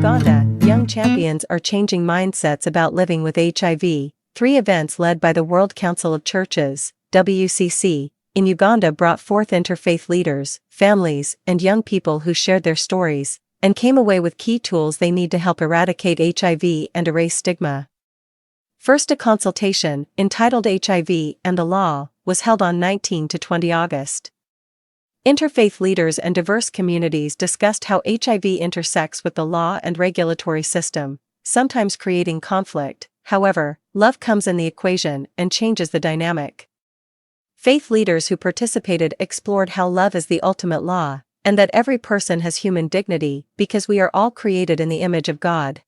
Uganda, young champions are changing mindsets about living with HIV. 3 events led by the World Council of Churches, WCC, in Uganda brought forth interfaith leaders, families, and young people who shared their stories, and came away with key tools they need to help eradicate HIV and erase stigma. First, a consultation, entitled HIV and the Law, was held on 19 to 20 August. Interfaith leaders and diverse communities discussed how HIV intersects with the law and regulatory system, sometimes creating conflict. However, love comes in the equation and changes the dynamic. Faith leaders who participated explored how love is the ultimate law, and that every person has human dignity because we are all created in the image of God.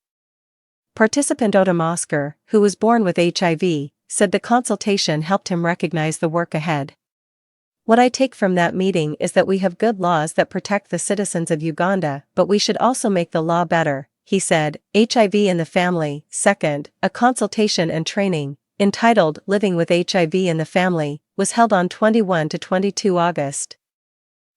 Participant Odom Oscar, who was born with HIV, said the consultation helped him recognize the work ahead. What I take from that meeting is that we have good laws that protect the citizens of Uganda, but we should also make the law better, he said. HIV in the Family. Second, a consultation and training, entitled Living with HIV in the Family, was held on 21 to 22 August.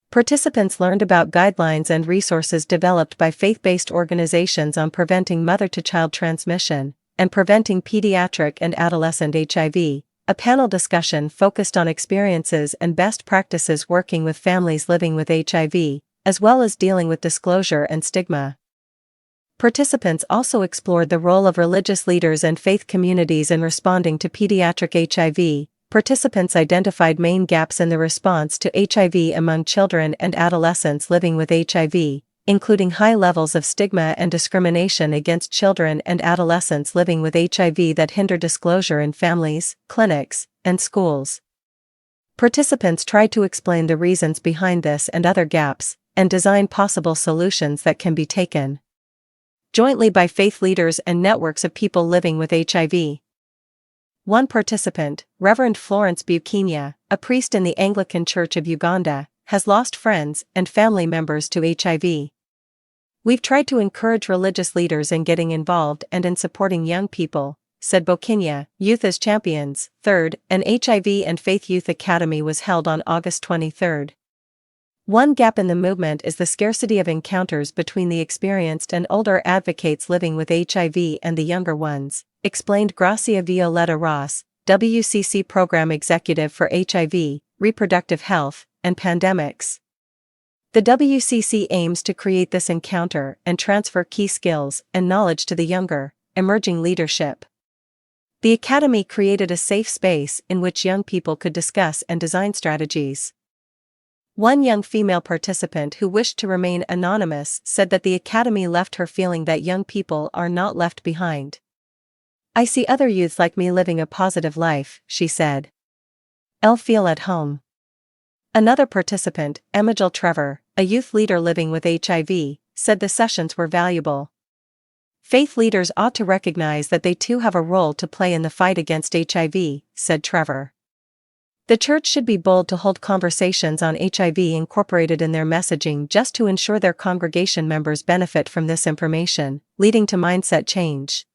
Participants learned about guidelines and resources developed by faith-based organizations on preventing mother-to-child transmission and preventing pediatric and adolescent HIV. A panel discussion focused on experiences and best practices working with families living with HIV, as well as dealing with disclosure and stigma. Participants also explored the role of religious leaders and faith communities in responding to pediatric HIV. Participants identified main gaps in the response to HIV among children and adolescents living with HIV, including high levels of stigma and discrimination against children and adolescents living with HIV that hinder disclosure in families, clinics, and schools. Participants tried to explain the reasons behind this and other gaps, and design possible solutions that can be taken jointly by faith leaders and networks of people living with HIV. One participant, Reverend Florence Bukinya, a priest in the Anglican Church of Uganda, has lost friends and family members to HIV. We've tried to encourage religious leaders in getting involved and in supporting young people, said Bukinya. Youth as Champions. Third, an HIV and Faith Youth Academy was held on August 23. One gap in the movement is the scarcity of encounters between the experienced and older advocates living with HIV and the younger ones, explained Gracia Violeta Ross, WCC Program Executive for HIV, Reproductive Health, and Pandemics. The WCC aims to create this encounter and transfer key skills and knowledge to the younger, emerging leadership. The Academy created a safe space in which young people could discuss and design strategies. One young female participant who wished to remain anonymous said that the Academy left her feeling that young people are not left behind. I see other youths like me living a positive life, she said. I'll feel at home. Another participant, Emma Trevor, a youth leader living with HIV, said the sessions were valuable. Faith leaders ought to recognize that they too have a role to play in the fight against HIV, said Trevor. The church should be bold to hold conversations on HIV incorporated in their messaging just to ensure their congregation members benefit from this information, leading to mindset change.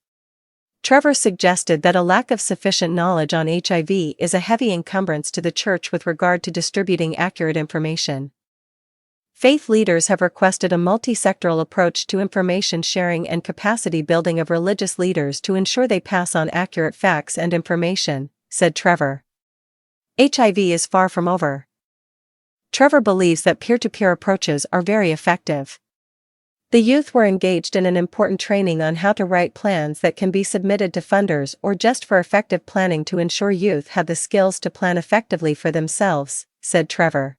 Trevor suggested that a lack of sufficient knowledge on HIV is a heavy encumbrance to the church with regard to distributing accurate information. Faith leaders have requested a multi-sectoral approach to information sharing and capacity building of religious leaders to ensure they pass on accurate facts and information, said Trevor. HIV is far from over. Trevor believes that peer-to-peer approaches are very effective. The youth were engaged in an important training on how to write plans that can be submitted to funders or just for effective planning to ensure youth have the skills to plan effectively for themselves, said Trevor.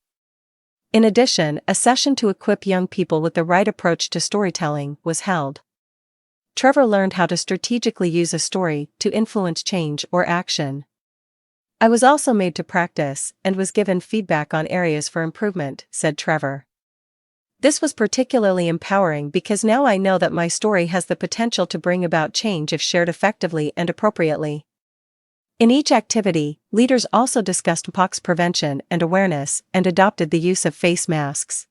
In addition, a session to equip young people with the right approach to storytelling was held. Trevor learned how to strategically use a story to influence change or action. I was also made to practice and was given feedback on areas for improvement, said Trevor. This was particularly empowering because now I know that my story has the potential to bring about change if shared effectively and appropriately. In each activity, leaders also discussed pox prevention and awareness and adopted the use of face masks.